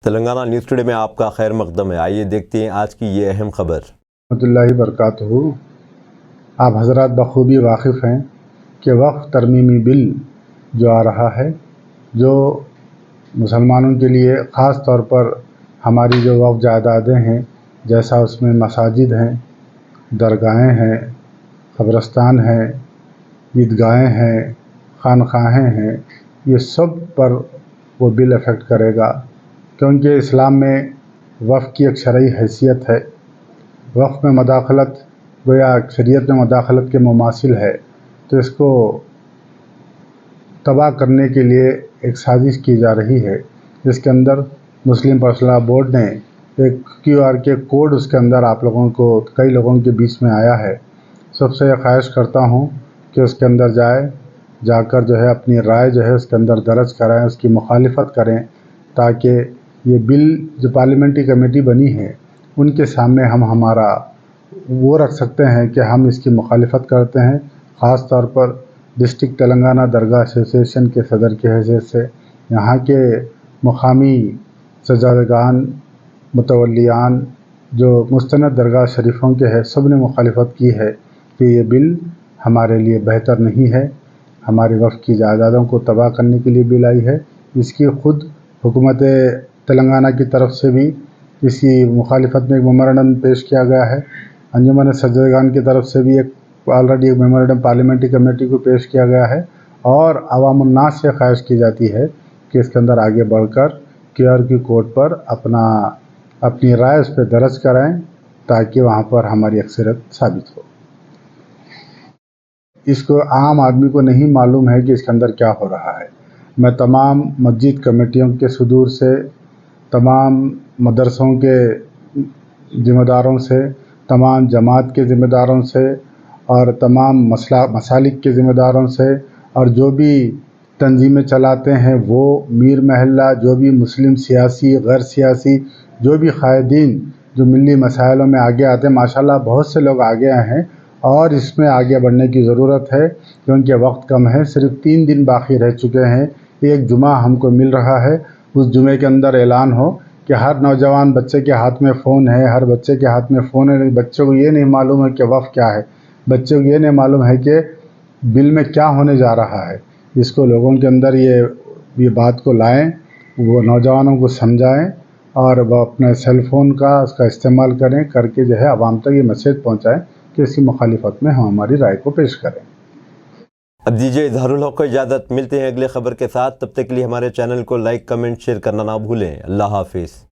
Telangana news today میں آپ کا خیر مقدم ہے۔ آئیے دیکھتے ہیں آج کی یہ اہم خبر۔ رحمۃ اللہ وبرکاتہ۔ آپ حضرات بخوبی واقف ہیں کہ وقف ترمیمی بل جو آ رہا ہے، جو مسلمانوں کے لیے خاص طور پر ہماری جو وقف جائیدادیں ہیں، جیسا اس میں مساجد ہیں، درگاہیں ہیں، قبرستان ہیں، عیدگاہیں ہیں، خانقاہیں ہیں، یہ سب پر وہ بل افیکٹ کرے گا، کیونکہ اسلام میں وقف کی ایک شرعی حیثیت ہے۔ وقف میں مداخلت گویا شریعت میں مداخلت کے مماثل ہے، تو اس کو تباہ کرنے کے لیے ایک سازش کی جا رہی ہے، جس کے اندر مسلم پرسنل بورڈ نے ایک QR کے کوڈ اس کے اندر آپ لوگوں کو کئی لوگوں کے بیچ میں آیا ہے۔ سب سے خواہش کرتا ہوں کہ اس کے اندر جا کر جو ہے اپنی رائے جو ہے اس کے اندر درج کرائیں، اس کی مخالفت کریں، تاکہ یہ بل جو پارلیمنٹری کمیٹی بنی ہے ان کے سامنے ہم ہمارا وہ رکھ سکتے ہیں کہ ہم اس کی مخالفت کرتے ہیں۔ خاص طور پر ڈسٹرکٹ تلنگانہ درگاہ ایسوسی ایشن کے صدر کی حیثیت سے یہاں کے مقامی سجادگان، متولیان جو مستند درگاہ شریفوں کے ہیں، سب نے مخالفت کی ہے کہ یہ بل ہمارے لیے بہتر نہیں ہے، ہمارے وقف کی جائیدادوں کو تباہ کرنے کے لیے بل آئی ہے۔ اس کی خود حکومت تلنگانہ کی طرف سے بھی اس کی مخالفت میں ایک میمورنڈم پیش کیا گیا ہے۔ انجمن سجادگان کی طرف سے بھی آلریڈی ایک میمورنڈم پارلیمنٹری کمیٹی کو پیش کیا گیا ہے، اور عوام الناس سے خواہش کی جاتی ہے کہ اس کے اندر آگے بڑھ کر QR کی کوڈ پر اپنی رائے اس پہ درج کرائیں، تاکہ وہاں پر ہماری اکثریت ثابت ہو۔ اس کو عام آدمی کو نہیں معلوم ہے کہ اس کے اندر کیا ہو رہا ہے۔ میں تمام مسجد کمیٹیوں کے صدور سے، تمام مدرسوں کے ذمہ داروں سے، تمام جماعت کے ذمہ داروں سے، اور تمام مسالک کے ذمہ داروں سے، اور جو بھی تنظیمیں چلاتے ہیں وہ میر محلہ، جو بھی مسلم سیاسی غیر سیاسی جو بھی قائدین جو ملی مسائلوں میں آگے آتے ہیں، ماشاءاللہ بہت سے لوگ آگے آئے ہیں، اور اس میں آگے بڑھنے کی ضرورت ہے، کیونکہ وقت کم ہے، صرف 3 دن باقی رہ چکے ہیں۔ ایک جمعہ ہم کو مل رہا ہے، اس جمعے کے اندر اعلان ہو کہ ہر نوجوان بچے کے ہاتھ میں فون ہے، ہر بچے کے ہاتھ میں فون ہے۔ بچوں کو یہ نہیں معلوم ہے کہ وقف کیا ہے، بچوں کو یہ نہیں معلوم ہے کہ بل میں کیا ہونے جا رہا ہے۔ اس کو لوگوں کے اندر یہ بات کو لائیں، وہ نوجوانوں کو سمجھائیں، اور وہ اپنے سیل فون کا اس کا استعمال کر کے جو ہے عوام تک یہ میسیج پہنچائیں کہ اس کی مخالفت میں ہم ہماری رائے کو پیش کریں۔ اب دیجیے اظہار الحق کو اجازت، ملتے ہیں اگلے خبر کے ساتھ، تب تک کے لیے ہمارے چینل کو لائک، کمنٹ، شیئر کرنا نہ بھولیں۔ اللہ حافظ۔